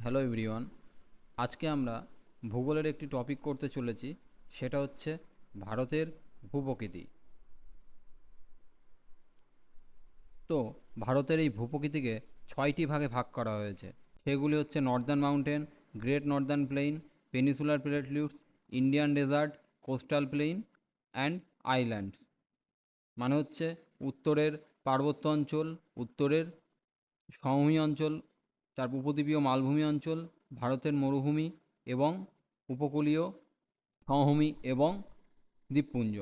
Hello everyone. আজকে আমরা ভূগোলের একটি টপিক করতে চলেছি, সেটা হচ্ছে ভারতের ভূপ্রকৃতি। তো ভারতের এই ভূপ্রকৃতিকে ছয়টি ভাগে ভাগ করা হয়েছে। সেগুলি হচ্ছে northern mountain, great northern plain, peninsular plateaus, Indian desert, coastal plain and islands. মানে হচ্ছে উত্তরের পার্বত্য অঞ্চল, উত্তরের সমভূমি অঞ্চল, তার উপদ্বীপীয় মালভূমি অঞ্চল, ভারতের মরুভূমি এবং উপকূলীয় সমভূমি এবং দ্বীপপুঞ্জ।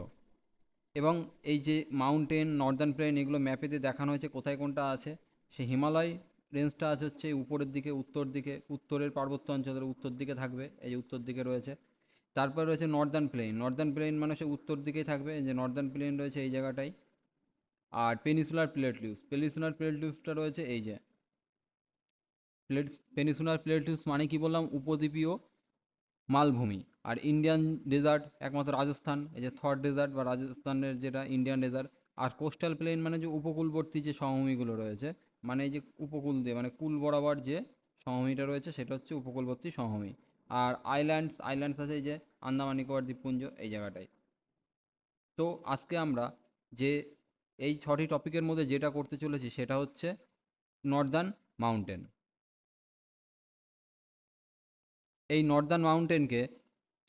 এবং এই যে মাউন্টেন, নর্দার্ন প্লেন, এগুলো ম্যাপেতে দেখানো হয়েছে কোথায় কোনটা আছে। সে হিমালয় রেঞ্জটা আছে হচ্ছে উপরের দিকে, উত্তর দিকে, উত্তরের পার্বত্য অঞ্চলের উত্তর দিকে থাকবে, এই যে উত্তর দিকে রয়েছে। তারপর রয়েছে নর্দার্ন প্লেন, নর্দার্ন প্লেন মানে সে উত্তর দিকেই থাকবে, এই যে নর্দার্ন প্লেন রয়েছে এই জায়গাটাই। আর পেনিসুলার প্লেটলিউস, পেনিসুলার প্লেটলিউসটা রয়েছে এই যে পেনিসুলার প্লেটলিউস মানে কি বললাম, উপদ্বীপীয় মালভূমি। আর ইন্ডিয়ান ডেজার্ট একমাত্র রাজস্থান, এই যে থর ডেজার্ট বা রাজস্থানের যেটা ইন্ডিয়ান ডেজার্ট। আর কোস্টাল প্লেন মানে যে উপকূলবর্তী যে সমভূমিগুলো রয়েছে, মানে এই যে উপকূল দিয়ে মানে কুল বরাবর যে সমভূমিটা রয়েছে সেটা হচ্ছে উপকূলবর্তী সমভূমি। আর আইল্যান্ডস, আইল্যান্ডস আছে এই যে আন্দামান নিকোবর দ্বীপপুঞ্জ এই জায়গাটায়। তো আজকে আমরা যে এই ছটি টপিকের মধ্যে যেটা করতে চলেছি সেটা হচ্ছে নর্দার্ন মাউন্টেন। এই নর্দার্ন মাউন্টেনকে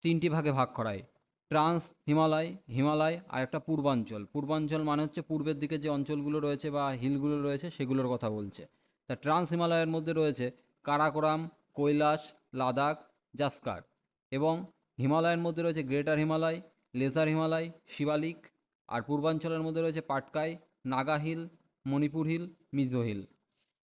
তিনটি ভাগে ভাগ করায়: ট্রান্স হিমালয়, হিমালয়, আর একটা পূর্বাঞ্চল। পূর্বাঞ্চল মানে হচ্ছে পূর্বের দিকে যে অঞ্চলগুলো রয়েছে বা হিলগুলো রয়েছে সেগুলোর কথা বলছে। তা ট্রান্স হিমালয়ের মধ্যে রয়েছে কারাকোরাম, কৈলাস, লাদাখ, জাসকার। এবং হিমালয়ের মধ্যে রয়েছে গ্রেটার হিমালয়, লেজার হিমালয়, শিবালিক। আর পূর্বাঞ্চলের মধ্যে রয়েছে Patkai, Naga hill, Manipur hill, Mizo hill.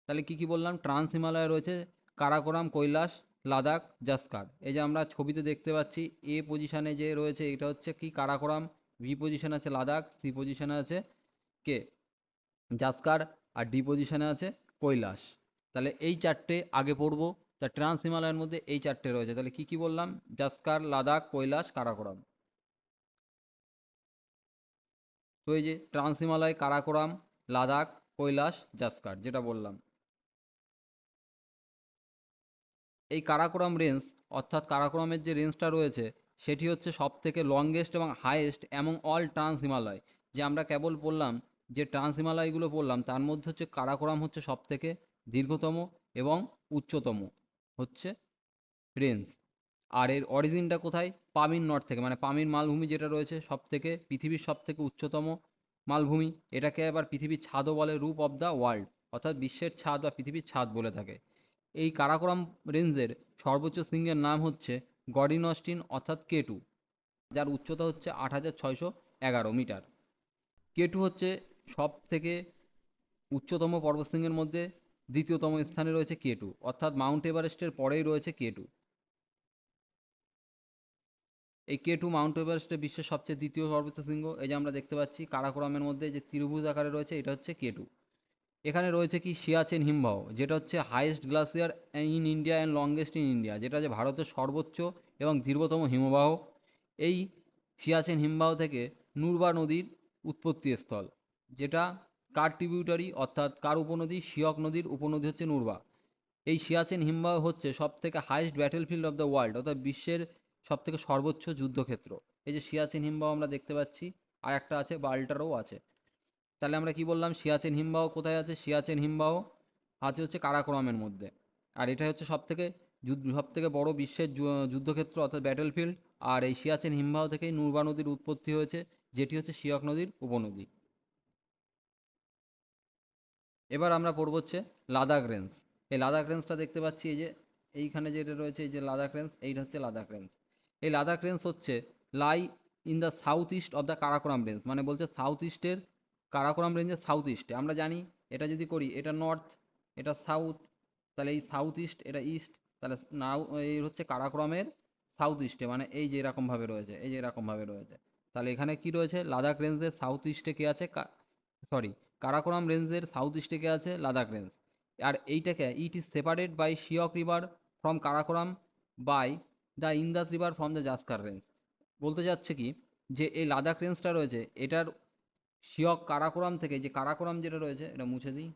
তাহলে কি কি বললাম? ট্রান্স হিমালয়ে রয়েছে কারাকোরাম, কৈলাস, লাদাখ, জাসকার। এই যে আমরা ছবিতে দেখতে পাচ্ছি, এ পজিশনে যে রয়েছে এটা হচ্ছে কি কারাকোরাম, বি পজিশনে আছে লাদাখ, সি পজিশনে আছে কে জাসকার, আর ডি পজিশনে আছে কৈলাস। তাহলে এই চারটে আগে পড়বো। তা ট্রান্স হিমালয়ের মধ্যে এই চারটে রয়েছে, তাহলে কি কি বললাম? জাসকার, লাদাখ, কৈলাস, কারাকোরাম। তো এই যে ট্রান্স হিমালয়, কারাকোরাম, লাদাখ, কৈলাস, জাসকার যেটা বললাম। এই কারাকোরাম রেঞ্জ, অর্থাৎ কারাকোরামের যে রেঞ্জটা রয়েছে সেটি হচ্ছে সব থেকে লংগেস্ট এবং highest among all trans Himalaya. যে আমরা কেবল বললাম যে ট্রান্স হিমালয়গুলো বললাম, তার মধ্যে হচ্ছে কারাকোরাম হচ্ছে সব থেকে দীর্ঘতম এবং উচ্চতম হচ্ছে রেঞ্জ। আর এর অরিজিনটা কোথায়? পামির নর্থ থেকে, মানে পামির মালভূমি যেটা রয়েছে সব থেকে পৃথিবীর সব থেকে উচ্চতম মালভূমি। এটাকে আবার পৃথিবীর ছাদও বলে, রূপ অফ দ্য ওয়ার্ল্ড, অর্থাৎ বিশ্বের ছাদ বা পৃথিবীর ছাদ বলে থাকে। এই কারাকোরাম রেঞ্জের সর্বোচ্চ শৃঙ্গের নাম হচ্ছে গডিন অস্টিন অর্থাৎ K2, যার উচ্চতা হচ্ছে ৮৬১১ মিটার। K2 হচ্ছে সব থেকে উচ্চতম পর্বতশৃঙ্গের মধ্যে দ্বিতীয়তম স্থানে রয়েছে K2, অর্থাৎ মাউন্ট এভারেস্টের পরেই রয়েছে K2। এই K2 মাউন্ট এভারেস্টের বিশ্বের সবচেয়ে দ্বিতীয় সর্বোচ্চ শৃঙ্গ। এই যে আমরা দেখতে পাচ্ছি কারাকোরামের মধ্যে যে ত্রিভুজ আকারে রয়েছে এটা হচ্ছে K2। এখানে রয়েছে কি সিয়াচেন হিমবাহ, যেটা হচ্ছে highest glacier in India and longest in India, যেটা যে ভারতের সর্বোচ্চ এবং দীর্ঘতম হিমবাহ। এই সিয়াচেন হিমবাহ থেকে নুরবা নদীর উৎপত্তি স্থল, যেটা কার ট্রিবিউটারি অর্থাৎ কার উপনদী? শিয়ক নদীর উপনদী হচ্ছে নুরবা। এই সিয়াচেন হিমবাহ হচ্ছে সব থেকে highest battlefield of the world, অর্থাৎ বিশ্বের সব থেকে সর্বোচ্চ যুদ্ধক্ষেত্র। এই যে সিয়াচেন হিমবাহ আমরা দেখতে পাচ্ছি, আর একটা আছে বাল্টারও আছে। তাহলে আমরা কি বললাম? সিয়াচেন হিমবাহ কোথায় আছে? সিয়াচেন হিমবাহ আছে হচ্ছে কারাকোরামের মধ্যে। আর এটা হচ্ছে সব থেকে বড় বিশ্বের যুদ্ধক্ষেত্র অর্থাৎ ব্যাটেলফিল্ড। আর এই সিয়াচেন হিমবাহ থেকেই নুরবা নদীর উৎপত্তি হয়েছে, যেটি হচ্ছে শিয়ক নদীর উপনদী। এবার আমরা পড়ব হচ্ছে লাদাখ রেঞ্জ। এই লাদাখ রেঞ্জটা দেখতে পাচ্ছি এই যে এইখানে যেটা রয়েছে, এই যে লাদাখ রেঞ্জ, এইটা হচ্ছে লাদাখ রেঞ্জ। এই লাদাখ রেঞ্জ হচ্ছে lie in the south east of the Karakoram range, মানে বলছে সাউথ ইস্টের, কারাকোরাম রেঞ্জের সাউথ ইস্টে। আমরা জানি এটা যদি করি, এটা নর্থ, এটা সাউথ, তাহলে এই সাউথ ইস্ট, এটা ইস্ট, তাহলে নাও এই হচ্ছে কারাকোরামের সাউথ ইস্টে, মানে এই যে এরকম ভাবে রয়েছে, এই যে এরকম ভাবে রয়েছে। তাহলে এখানে কি রয়েছে? লাদাখ রেঞ্জের সাউথ ইস্টে কে আছে? সরি, কারাকোরাম রেঞ্জের সাউথ ইস্টে কে আছে? লাদাখ রেঞ্জ। আর এইটাকে it is separate by Shyok river from Karakoram, by the Indus river from the Zanskar range. বলতে যাচ্ছে কি, যে এই লাদাখ রেঞ্জটা রয়েছে এটার শিয়ক কারাকোরাম থেকে, যে কারাকোরাম যেটা রয়েছে এটা মুছে দিই,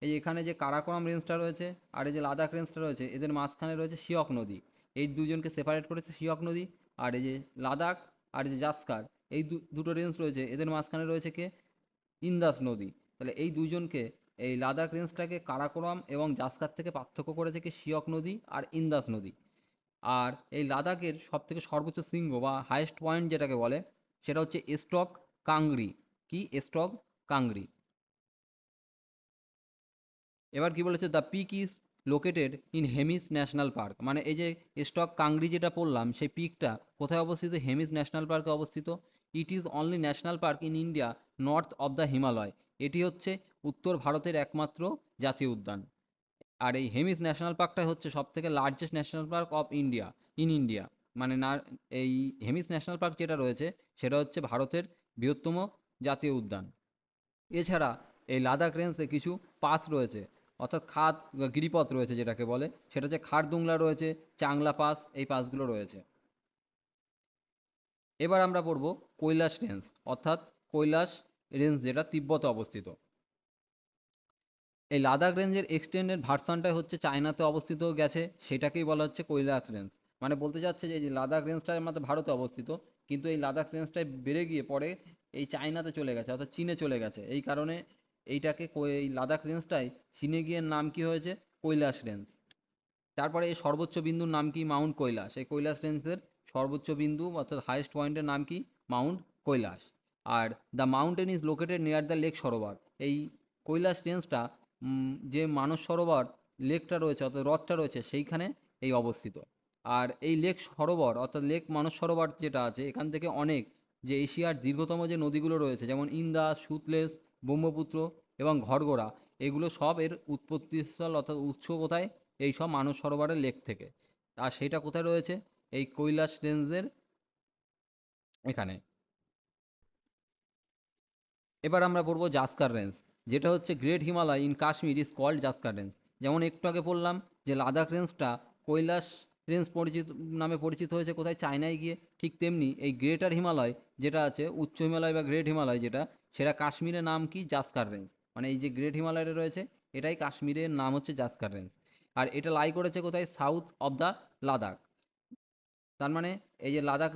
এই যে এখানে যে কারাকোরাম রেঞ্জটা রয়েছে আর এই যে লাদাখ রেঞ্জটা রয়েছে, এদের মাঝখানে রয়েছে সিয়ক নদী। এই দুজনকে সেপারেট করেছে সিয়ক নদী। আর এই যে লাদাখ আর এই যে জাস্কার, এই দুটো রেঞ্জ রয়েছে, এদের মাঝখানে রয়েছে কে, ইন্দাস নদী। তাহলে এই দুইজনকে, এই লাদাখ রেঞ্জটাকে কারাকোরাম এবং জাসকার থেকে পার্থক্য করেছে কি সিয়ক নদী আর ইন্দাস নদী। আর এই লাদাখের সব থেকে সর্বোচ্চ শৃঙ্গ বা হাইয়েস্ট পয়েন্ট যেটাকে বলে, সেটা হচ্ছে স্টক কাংরি। কি স্টক কাংরি। এবার কি বলেছে, the peak is located in Hemis national park. মানে এই যে স্টক কাংরি যেটা পড়লাম, সেই পিকটা কোথায় অবস্থিত, হেমিস ন্যাশনাল পার্কে অবস্থিত। It is only national park in India north of the Himalaya. এটি হচ্ছে উত্তর ভারতের একমাত্র জাতীয় উদ্যান। আর এই হেমিস ন্যাশনাল পার্কটা হচ্ছে সব থেকে largest national park of India, in India. মানে না, এই হেমিস ন্যাশনাল পার্ক যেটা রয়েছে সেটা হচ্ছে ভারতের বৃহত্তম জাতীয় উদ্যান। এছাড়া এই লাদাখ রেঞ্জে কিছু পাস রয়েছে, অর্থাৎ খাদ গিরিপথ রয়েছে যেটাকে বলে, সেটা হচ্ছে খারদুংলা রয়েছে, চাংলা পাস, এই পাসগুলো রয়েছে। এবার আমরা পড়ব কৈলাস রেঞ্জ, অর্থাৎ কৈলাস রেঞ্জ যেটা তিব্বতে অবস্থিত। এই লাদাখ রেঞ্জের এক্সটেন্ডেড ভার্সনটাই হচ্ছে চায়নাতে অবস্থিত গেছে, সেটাকেই বলা হচ্ছে কৈলাস রেঞ্জ। মানে বলতে চাচ্ছে যে এই যে লাদাখ রেঞ্জটা আমাদের ভারতে অবস্থিত, কিন্তু এই লাদাখ রেঞ্জটাই বেড়ে গিয়ে পরে এই চায়নাতে চলে গেছে, অর্থাৎ চীনে চলে গেছে। এই কারণে এইটাকে এই লাদাখ রেঞ্জটাই চীনে গিয়ে নাম কি হয়েছে, কৈলাস রেঞ্জ। তারপরে এই সর্বোচ্চ বিন্দুর নাম কি, মাউন্ট কৈলাস। এই কৈলাস রেঞ্জের সর্বোচ্চ বিন্দু অর্থাৎ হাইয়েস্ট পয়েন্টের নাম কি, মাউন্ট কৈলাস। আর the mountain is located near the lake Sarovar. এই কৈলাস রেঞ্জটা যে মানস সরোবর লেকটা রয়েছে অর্থাৎ হ্রদটা রয়েছে সেইখানে এই অবস্থিত। আর এই লেক সরোবর অর্থাৎ লেক মানস সরোবর যেটা আছে, এখান থেকে অনেক যে এশিয়ার দীর্ঘতম যে নদীগুলো রয়েছে, যেমন ইন্দাস, সুতলেজ, ব্রহ্মপুত্র এবং ঘরগোড়া, এগুলো সব এর উৎপত্তিস্থল অর্থাৎ উৎস কোথায়, এই সব মানস সরোবরের লেক থেকে। আর সেটা কোথায় রয়েছে, এই কৈলাস রেঞ্জের এখানে। এবার আমরা পড়বো জাস্কার রেঞ্জ, যেটা হচ্ছে great Himalaya in Kashmir is called Zanskar range. যেমন একটু আগে বললাম যে লাদাখ রেঞ্জটা কৈলাস রেঞ্জ পরিচিত নামে পরিচিত হয়েছে কোথায়, চায়নায় গিয়ে, ঠিক তেমনি এই গ্রেটার হিমালয় যেটা আছে, উচ্চ হিমালয় বা গ্রেট হিমালয় যেটা, সেটা কাশ্মীরের নাম কি, জাস্কার রেঞ্জ। মানে এই যে গ্রেট হিমালয়টা রয়েছে, এটাই কাশ্মীরের নাম হচ্ছে জাস্কার রেঞ্জ। আর এটা লাই করেছে কোথায়, সাউথ অফ দ্য লাদাখ। তার মানে এই যে লাদাখ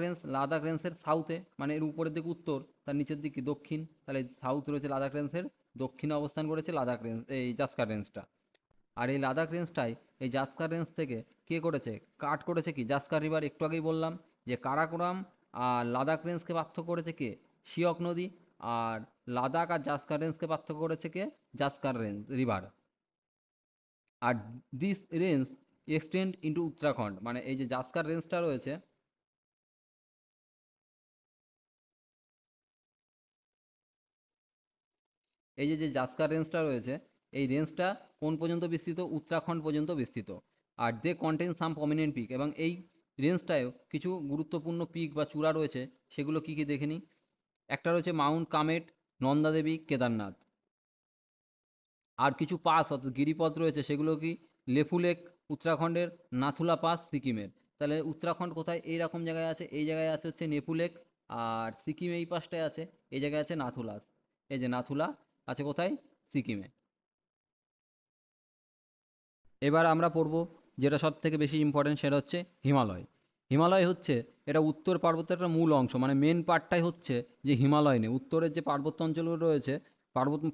রেঞ্জের সাউথে, মানে এর উপরের দিকে উত্তর, তার নিচের দিকে দক্ষিণ, তাহলে সাউথ রয়েছে লাদাখ রেঞ্জের, দক্ষিণে অবস্থান করেছে লাদাখ রেঞ্জ, এই জাস্কার রেঞ্জটা। আর এই লাদাখ রেঞ্জটাই, এই জাস্কার রেঞ্জ থেকে কে করেছে, কাট করেছে কি, জাস্কার রিভার। একটু আগেই বললাম যে কারাকোরাম আর লাদাখ রেঞ্জকে পার্থক্য করেছে কে, শিয়ক নদী। আর লাদাখ আর জাস্কার রেঞ্জকে পার্থক্য করেছে কে, জাস্কার রেঞ্জ রিভার। আর this range extend into Uttarakhand. মানে এই যে জাস্কার রেঞ্জটা রয়েছে, এই যে যে জাস্কার রেঞ্জটা রয়েছে, এই রেঞ্জটা কোন পর্যন্ত বিস্তৃত, উত্তরাখণ্ড পর্যন্ত বিস্তৃত। আর দে কন্টেন সাম প্রমিনেন্ট পিক, এবং এই রেঞ্জটায়ও কিছু গুরুত্বপূর্ণ পিক বা চূড়া রয়েছে, সেগুলো কি কি দেখে নিই। একটা রয়েছে মাউন্ট কামেট, নন্দা দেবী, কেদারনাথ। আর কিছু পাস অর্থাৎ গিরিপথ রয়েছে, সেগুলো কি, লেপু লেক উত্তরাখণ্ডের, নাথুলা পাস সিকিমের। তাহলে উত্তরাখণ্ড কোথায়, এই রকম জায়গায় আছে, এই জায়গায় আছে হচ্ছে নেপু লেক। আর সিকিম এই পাশটায় আছে, এই জায়গায় আছে নাথুলা। এই যে নাথুলা আছে কোথায়, সিকিমে। এবার আমরা পড়ব যেটা সব থেকে বেশি ইম্পর্টেন্ট, সেটা হচ্ছে হিমালয়। হিমালয় হচ্ছে, এটা উত্তর পার্বত্যের একটা মূল অংশ। মানে মেন পার্টটাই হচ্ছে যে হিমালয় নিয়ে, উত্তরের যে পার্বত্য অঞ্চলগুলো রয়েছে,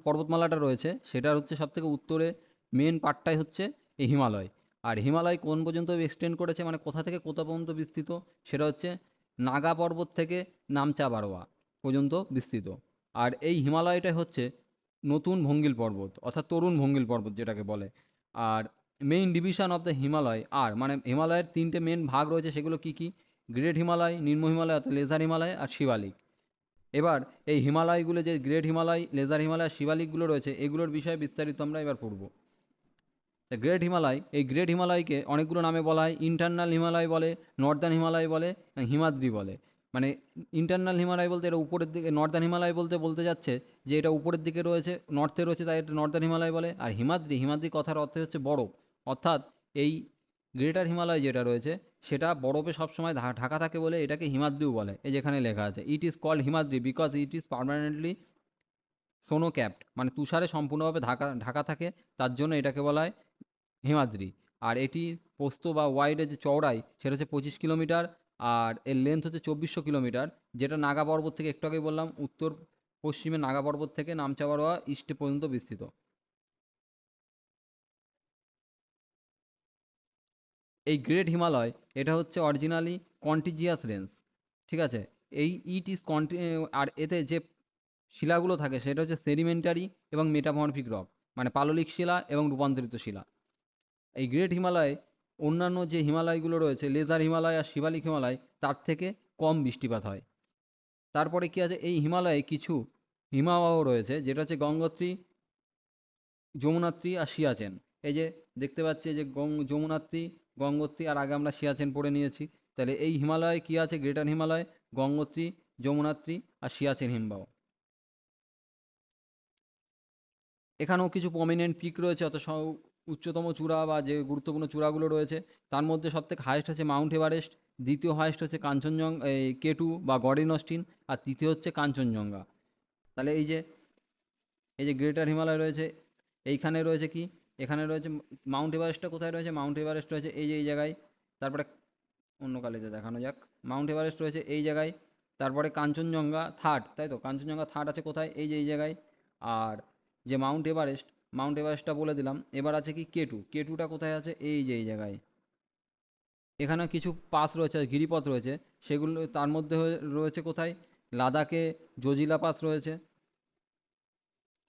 পর্বতমালাটা রয়েছে, সেটা হচ্ছে সব থেকে উত্তরে মেন পার্টটাই হচ্ছে এই হিমালয়। আর হিমালয় কোন পর্যন্ত এক্সটেন্ড করেছে, মানে কোথা থেকে কোথা পর্যন্ত বিস্তৃত, সেটা হচ্ছে নাগা পর্বত থেকে নামচা বারোয়া পর্যন্ত বিস্তৃত। আর এই হিমালয়টাই হচ্ছে নতুন ভঙ্গিল পর্বত, অর্থাৎ তরুণ ভঙ্গিল পর্বত যেটাকে বলে। আর main division of the Himalaya, আর মানে হিমালয়ের তিনটে মেন ভাগ রয়েছে, সেগুলো কি কি, গ্রেট হিমালয়, নিম্ন হিমালয় অর্থাৎ লেজার হিমালয়, আর শিবালিক। এবার এই হিমালয়গুলো যে গ্রেট হিমালয়, লেজার হিমালয়, শিবালিকগুলো রয়েছে, এগুলোর বিষয়ে বিস্তারিত আমরা এবার পড়ব। গ্রেট হিমালয়, এই গ্রেট হিমালয়কে অনেকগুলো নামে বলা হয়, ইন্টারনাল হিমালয় বলে, নর্দার্ন হিমালয় বলে, হিমাদ্রি বলে। মানে ইন্টারনাল হিমালয় বলতে এটা উপরের দিকে, নর্দার্ন হিমালয় বলতে বলতে যাচ্ছে যে এটা উপরের দিকে রয়েছে, নর্থে রয়েছে, তাই এটা নর্দার্ন হিমালয় বলে। আর হিমাদ্রি, হিমাদ্রি কথার অর্থ হচ্ছে বরফ, অর্থাৎ এই গ্রেটার হিমালয় যেটা রয়েছে, সেটা বরফে সবসময় ঢাকা থাকে বলে এটাকে হিমাদ্রিও বলে। এই যেখানে লেখা আছে, it is called Himadri because it is permanently snow capped, মানে তুষারে সম্পূর্ণভাবে ঢাকা ঢাকা থাকে, তার জন্য এটাকে বলা হয় হিমাদ্রি। আর এটি প্রস্থ বা ওয়াইডের যে চওড়াই সেটা হচ্ছে 25 কিলোমিটার, আর এর লেন্থ হচ্ছে 2400 কিলোমিটার, যেটা নাগা পর্বত থেকে একটু আগেই বললাম উত্তর পশ্চিমে নাগা পর্বত থেকে নামচাওয়ারোয়া ইস্টে পর্যন্ত বিস্তৃত। এই গ্রেট হিমালয় এটা হচ্ছে অরিজিনালি কন্টিজিয়াস রেঞ্জ, ঠিক আছে। এই ইট ইজ কন্টি, আর এতে যে শিলাগুলো থাকে সেটা হচ্ছে সেডিমেন্টারি এবং মেটামরফিক রক, মানে পাললিক শিলা এবং রূপান্তরিত শিলা। এই গ্রেট হিমালয়ে অন্যান্য যে হিমালয়গুলো রয়েছে লেজার হিমালয় আর শিবালিক হিমালয় তার থেকে কম বৃষ্টিপাত হয়। তারপরে কি আছে, এই হিমালয়ে কিছু হিমাবাহ রয়েছে যেটা হচ্ছে গঙ্গোত্রী, যমুনাত্রী আর সিয়াচেন। এই যে দেখতে পাচ্ছি এই যে যমুনাত্রী, গঙ্গোত্রী, আর আগে আমরা সিয়াচেন পড়ে নিয়েছি। তাহলে এই হিমালয়ে কি আছে, গ্রেটার হিমালয়, গঙ্গোত্রী, যমুনাত্রী আর সিয়াচেন হিমবাহ। এখানেও কিছু প্রমিনেন্ট পিক রয়েছে, অত উচ্চতম চূড়া বা যে গুরুত্বপূর্ণ চূড়াগুলো রয়েছে তার মধ্যে সবথেকে হাইয়েস্ট হচ্ছে মাউন্ট এভারেস্ট, দ্বিতীয় হাইয়েস্ট হচ্ছে কাঞ্চনজঙ্ঘা, এই কেটু বা গডিন অস্টিন, আর তৃতীয় হচ্ছে কাঞ্চনজঙ্ঘা। তাহলে এই যে গ্রেটার হিমালয় রয়েছে, এইখানে রয়েছে কি, এখানে রয়েছে মাউন্ট এভারেস্টটা কোথায় রয়েছে, মাউন্ট এভারেস্ট রয়েছে এই যে এই জায়গায়। তারপরে অন্য কালেজে দেখানো যাক, মাউন্ট এভারেস্ট রয়েছে এই জায়গায়। তারপরে কাঞ্চনজঙ্ঘা থার্ড, তাই তো, কাঞ্চনজঙ্ঘা থার্ড আছে কোথায়, এই যে এই জায়গায়। আর যে মাউন্ট এভারেস্টটা বলে দিলাম। এবার আছে কি কেটু, কেটুটা কোথায় আছে, এই যে এই জায়গায়। এখানে কিছু পাস রয়েছে, গিরিপথ রয়েছে, সেগুলো তার মধ্যে রয়েছে কোথায়, লাদাখে জজিলা পাস রয়েছে,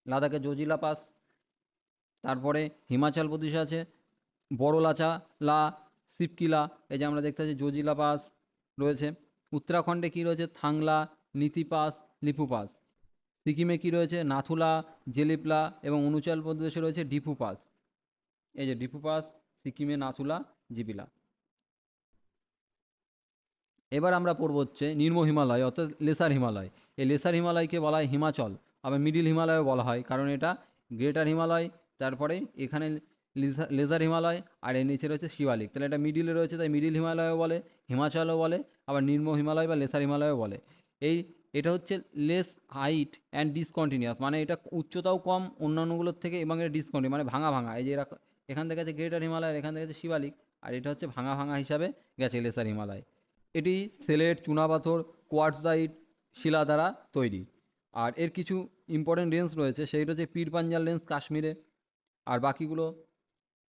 লাদাখে জজিলা পাস। তারপরে হিমাচল প্রদেশে আছে বড়লাচা, লা, সিপকিলা, এই যে আমরা দেখতে পাচ্ছি জজিলা পাস রয়েছে। উত্তরাখণ্ডে কি রয়েছে, থাংলা, নীতি পাস, লিপু পাস। সিকিমে কি রয়েছে, নাথুলা, জেলিপলা, এবং অরুণাচল প্রদেশে রয়েছে ডিফু পাস। এই যে ডিফু পাস, সিকিমে নাথুলা, জিপিলা। এবার আমরা পড়বো হচ্ছে নিম্ন হিমালয় অর্থাৎ লেসার হিমালয়। এই লেসার হিমালয়কে বলা হয় হিমাচল, আবার মিডিল হিমালয়ও বলা হয়, কারণ এটা গ্রেটার হিমালয়, তারপরে এখানে লেজার হিমালয়, আর এর নিচে রয়েছে শিবালিক, তাহলে এটা মিডিলে রয়েছে তাই মিডিল হিমালয়ও বলে, হিমাচলও বলে, আবার নিম্ন হিমালয় বা লেসার হিমালয়ও বলে। এই এটা হচ্ছে লেস হাইট অ্যান্ড ডিসকন্টিনিউয়াস, মানে এটা উচ্চতাও কম অন্যান্যগুলোর থেকে, এবং এটা ডিসকন্টিনিউ মানে ভাঙা ভাঙা। এই যে এরা এখান থেকে আছে গ্রেটার হিমালয়, এখান থেকে আছে শিবালিক, আর এটা হচ্ছে ভাঙা ভাঙা হিসাবে গেছে লেসার হিমালয়। এটি সেলেট, চুনাপাথর, কোয়ার্টজাইট শিলা দ্বারা তৈরি। আর এর কিছু ইম্পর্টেন্ট রেঞ্জ রয়েছে, সেইটা হচ্ছে পীর পাঞ্জাল রেঞ্জ কাশ্মীরে। আর বাকিগুলো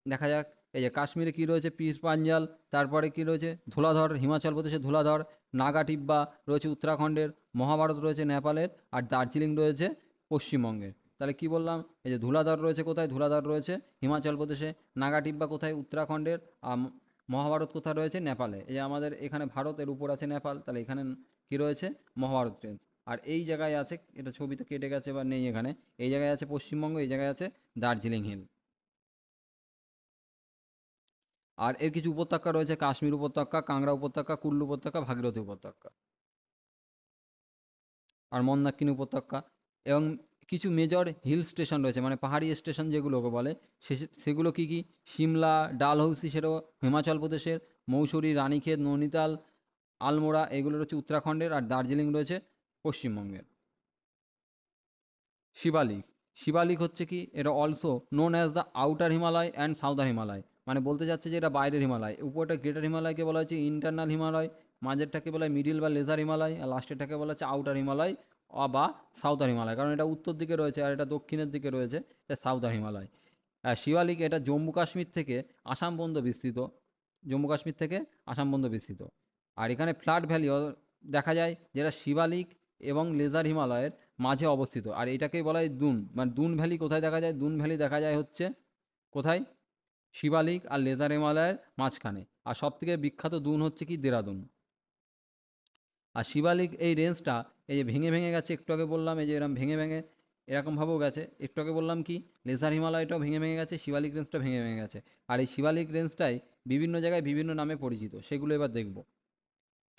দেখা যাক। এই যে কাশ্মীরে কি রয়েছে, পীর পাঞ্জাল, তারপরে কি রয়েছে ধুলাধর, হিমাচল প্রদেশের ধুলাধর, নাগা টিব্বা রয়েছে উত্তরাখণ্ডের, মহাভারত রয়েছে নেপালের, আর দার্জিলিং রয়েছে পশ্চিমবঙ্গের। তাহলে কি বললাম, এই যে ধুলাধর রয়েছে কোথায়, ধুলাধর রয়েছে হিমাচল প্রদেশে, নাগা টিব্বা কোথায় উত্তরাখণ্ডের, আর মহাভারত কোথায় রয়েছে নেপালে। এই যে আমাদের এখানে ভারতের উপর আছে নেপাল, তাহলে এখানে কি রয়েছে, মহাভারত রেঞ্জ। আর এই জায়গায় আছে, এটা ছবিতে কেটে গেছে বা নেই এখানে, এই জায়গায় আছে পশ্চিমবঙ্গ, এই জায়গায় আছে দার্জিলিং হিল। আর এর কিছু উপত্যকা রয়েছে, কাশ্মীর উপত্যকা, কাংড়া উপত্যকা, কুল্লু উপত্যকা, ভাগীরথী উপত্যকা, আর মন্দাকিনী উপত্যকা। এবং কিছু মেজর হিল স্টেশন রয়েছে, মানে পাহাড়ি স্টেশন যেগুলোকে বলে, সেগুলো কি কি, সিমলা, ডালহৌসি সেটাও হিমাচল প্রদেশের, মৌসুরি, রানীক্ষেত, নৈনিতাল, আলমোড়া এগুলো রয়েছে উত্তরাখণ্ডের, আর দার্জিলিং রয়েছে পশ্চিমবঙ্গের। শিবালিক, শিবালিক হচ্ছে কি, এটা also known as the outer Himalaya and southern Himalaya, মানে বলতে যাচ্ছে যে এটা বাইরের হিমালয়। উপরটা গ্রেটার হিমালয়কে বলা হচ্ছে ইন্টারনাল হিমালয়, মাঝেরটাকে বলা হয় মিডিল বা লেজার হিমালয়, আর লাস্টেরটাকে বলা হচ্ছে আউটার হিমালয় বা সাউদার হিমালয়, কারণ এটা উত্তর দিকে রয়েছে আর এটা দক্ষিণের দিকে রয়েছে, এটা সাউদার হিমালয়। আর শিবালিক এটা জম্মু কাশ্মীর থেকে আসাম পর্যন্ত বিস্তৃত, জম্মু কাশ্মীর থেকে আসাম পর্যন্ত বিস্তৃত। আর এখানে ফ্ল্যাট ভ্যালি দেখা যায়, যেটা শিবালিক এবং লেজার হিমালয়ের মাঝে অবস্থিত, আর এটাকেই বলা হয় দুন, মানে দুন ভ্যালি কোথায় দেখা যায়, দুন ভ্যালি দেখা যায় হচ্ছে কোথায়, শিবালিক আর লেজার হিমালয়ের মাঝখানে। আর সব থেকে বিখ্যাত দুন হচ্ছে কি, দেরাদুন। আর শিবালিক এই রেঞ্জটা এই যে ভেঙে ভেঙে গেছে, একটু আগে বললাম এই যে এরকম ভেঙে ভেঙে এরকমভাবেও গেছে, একটু আগে বললাম কি লেজার হিমালয়টাও ভেঙে ভেঙে গেছে, শিবালিক রেঞ্জটা ভেঙে ভেঙে গেছে। আর এই শিবালিক রেঞ্জটাই বিভিন্ন জায়গায় বিভিন্ন নামে পরিচিত, সেগুলো এবার দেখব।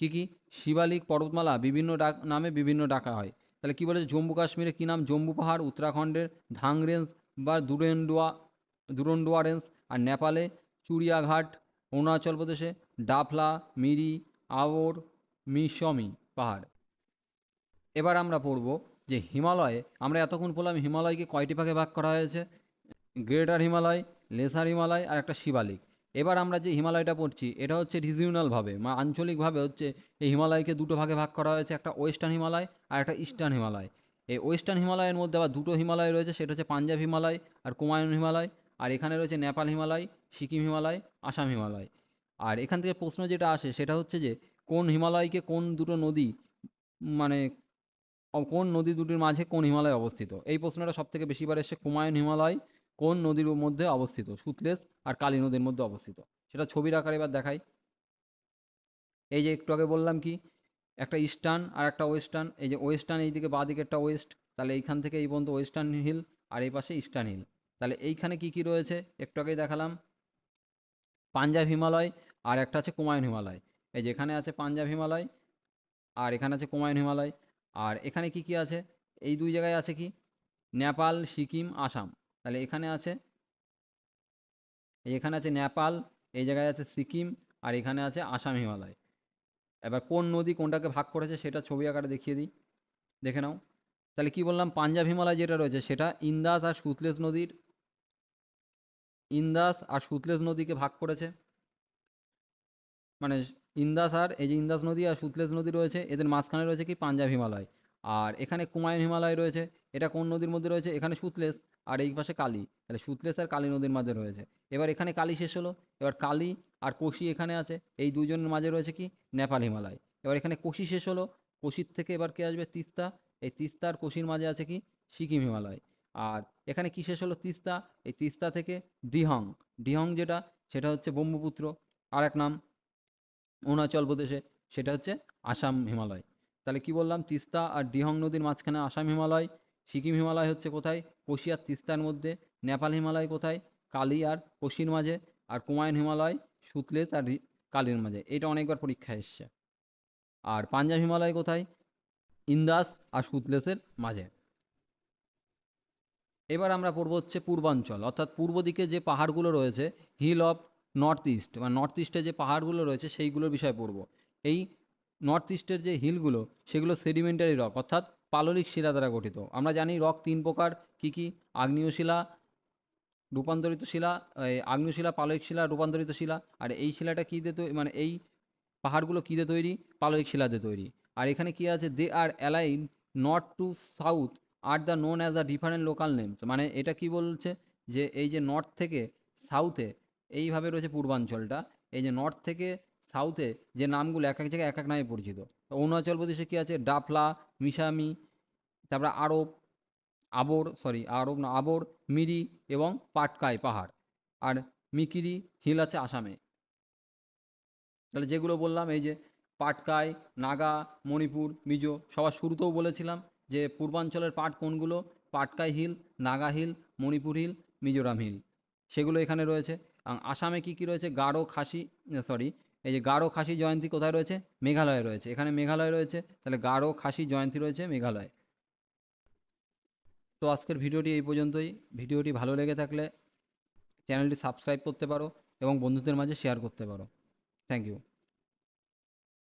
কি কি, শিবালিক পর্বতমালা বিভিন্ন নামে বিভিন্ন ডাকা হয়। তাহলে কি বলেছে, জম্মু কাশ্মীরে কি নাম, জম্বু পাহাড়, উত্তরাখণ্ডের ধাং রেঞ্জ বা দুরন্ডুয়া রেঞ্জ, আর নেপালে চুড়িয়াঘাট, অরুণাচল প্রদেশে ডাফলা, মিরি, আওর, মিশমি পাহাড়। এবার আমরা পড়ব যে হিমালয়ে আমরা এতক্ষণ বললাম হিমালয়কে কয়টি ভাগে ভাগ করা হয়েছে, গ্রেটার হিমালয়, লেসার হিমালয় আর একটা শিবালিক। এবার আমরা যে হিমালয়টা পড়ছি এটা হচ্ছে রিজিওনাল ভাবে আঞ্চলিকভাবে হচ্ছে এই হিমালয়কে দুটো ভাগে ভাগ করা হয়েছে, একটা ওয়েস্টার্ন হিমালয় আর একটা ইস্টার্ন হিমালয়। এই ওয়েস্টার্ন হিমালয়ের মধ্যে আবার দুটো হিমালয় রয়েছে, সেটা হচ্ছে পাঞ্জাব হিমালয় আর কুমায়ুন হিমালয়। আর এখানে রয়েছে নেপাল হিমালয়, সিকিম হিমালয়, আসাম হিমালয়। আর এখান থেকে প্রশ্ন যেটা আসে সেটা হচ্ছে যে কোন হিমালয়কে কোন দুটো নদী, মানে কোন নদী দুটির মাঝে কোন হিমালয় অবস্থিত, এই প্রশ্নটা সব থেকে বেশিবার এসে কুমায়ুন হিমালয় কোন নদীর মধ্যে অবস্থিত, সুতলেজ আর কালী নদীর মধ্যে অবস্থিত। সেটা ছবির আকারে এবার দেখাই। এই যে একটু আগে বললাম কি একটা ইস্টার্ন আর একটা ওয়েস্টার্ন, এই যে ওয়েস্টার্ন এইদিকে বাঁ দিকে একটা ওয়েস্ট, তাহলে এইখান থেকে এই পর্যন্ত ওয়েস্টার্ন হিল আর এই পাশে ইস্টার্ন হিল। তাহলে এইখানে কি কি রয়েছে একটু আগেই দেখালাম, পাঞ্জাব হিমালয় আর একটা আছে কুমায়ুন হিমালয়। এই যে এখানে আছে পাঞ্জাব হিমালয় আর এখানে আছে কুমায়ুন হিমালয়। আর এখানে কি কি আছে, এই দুই জায়গায় আছে কি নেপাল, সিকিম, আসাম। তাহলে এখানে আছে, এখানে আছে নেপাল, এই জায়গায় আছে সিকিম আর এখানে আছে আসাম হিমালয়। এবার কোন নদী কোনটাকে ভাগ করেছে সেটা ছবি আকারে দেখিয়ে দিই, দেখে নাও। তাহলে কি বললাম, পাঞ্জাব হিমালয় যেটা রয়েছে সেটা ইন্দাস আর সুতলেজ নদীকে ভাগ করেছে। মানে ইন্দাস আর এই যে ইন্দাস নদী আর সুতলেজ নদী রয়েছে, এদের মাঝখানে রয়েছে কি পাঞ্জাব হিমালয়। আর এখানে কুমায়ুন হিমালয় রয়েছে, এটা কোন নদীর মধ্যে রয়েছে, এখানে সুতলেজ আর এই পাশে কালী, তাহলে সুতলেজ আর কালী নদীর মাঝে রয়েছে। এবার এখানে কালী শেষ হলো, এবার কালী আর কোশি এখানে আছে, এই দুজনের মাঝে রয়েছে কি নেপাল হিমালয়। এবার এখানে কোশি শেষ হলো, কোশির থেকে এবার কে আসবে তিস্তা, এই তিস্তা আর কোশির মাঝে আছে কি সিকিম হিমালয়। আর এখানে কি শেষ হলো তিস্তা, এই তিস্তা থেকে ডিহং, ডিহং যেটা সেটা হচ্ছে ব্রহ্মপুত্র আর এক নাম অরুণাচল প্রদেশে, সেটা হচ্ছে আসাম হিমালয়। তাহলে কি বললাম, তিস্তা আর ডিহং নদীর মাঝখানে আসাম হিমালয়, সিকিম হিমালয় হচ্ছে কোথায় কোশি আর তিস্তার মধ্যে, নেপাল হিমালয় কোথায় কালী আর কোশির মাঝে, আর কুমায়ুন হিমালয় সুতলেজ আর কালীর মাঝে। এটা অনেকবার পরীক্ষায় এসছে। আর পাঞ্জাব হিমালয় কোথায় ইন্দাস আর সুতলেজের মাঝে। এবার আমরা পড়বো হচ্ছে পূর্বাঞ্চল, অর্থাৎ পূর্ব দিকে যে পাহাড়গুলো রয়েছে, হিল অফ নর্থ ইস্ট, বা নর্থ ইস্টে যে পাহাড়গুলো রয়েছে সেইগুলোর বিষয়ে পড়বো। এই নর্থ ইস্টের যে হিলগুলো সেগুলো সেডিমেন্টারি রক, অর্থাৎ পাললিক শিলা দ্বারা গঠিত। আমরা জানি রক তিন প্রকার, কি কি, আগ্নেয় শিলা, রূপান্তরিত শিলা, আগ্নেয় শিলা, পাললিক শিলা, রূপান্তরিত শিলা। আর এই শিলাটা কী দিয়ে তৈরি, মানে এই পাহাড়গুলো কী দিয়ে তৈরি, পাললিক শিলা দিয়ে তৈরি। আর এখানে কি আছে, they are aligned north to south are the known as the different local names, মানে এটা কি বলছে যে এই যে নর্থ থেকে সাউথে এইভাবে রয়েছে পূর্বাঞ্চলটা, এই যে নর্থ থেকে সাউথে যে নামগুলো এক এক জায়গায় এক এক নামে পরিচিত। অরুণাচল প্রদেশে কি আছে, ডাফলা, মিসামি, তারপরে আরব, আরব না আবর, মিরি এবং পাটকাই পাহাড়। আর মিকিরি হিল আছে আসামে। তাহলে যেগুলো বললাম এই যে পাটকাই, নাগা, মণিপুর, মিজো, সবার শুরুতেও বলেছিলাম যে পূর্বাঞ্চলের পাট কোনগুলো, Patkai hill, Naga hill, Manipur hill, Mizoram hill, সেগুলো এখানে রয়েছে। আসামে কি কি রয়েছে, গারো খাসি, সরি, এই যে গারো খাসি জয়ন্তী কোথায় রয়েছে, মেঘালয়ে রয়েছে, এখানে মেঘালয় রয়েছে, তাহলে গারো খাসি জয়ন্তী রয়েছে মেঘালয়। তো আজকের ভিডিওটি এই পর্যন্তই। ভিডিওটি ভালো লেগে থাকলে চ্যানেলটি সাবস্ক্রাইব করতে পারো এবং বন্ধুদের মাঝে শেয়ার করতে পারো। Thank you.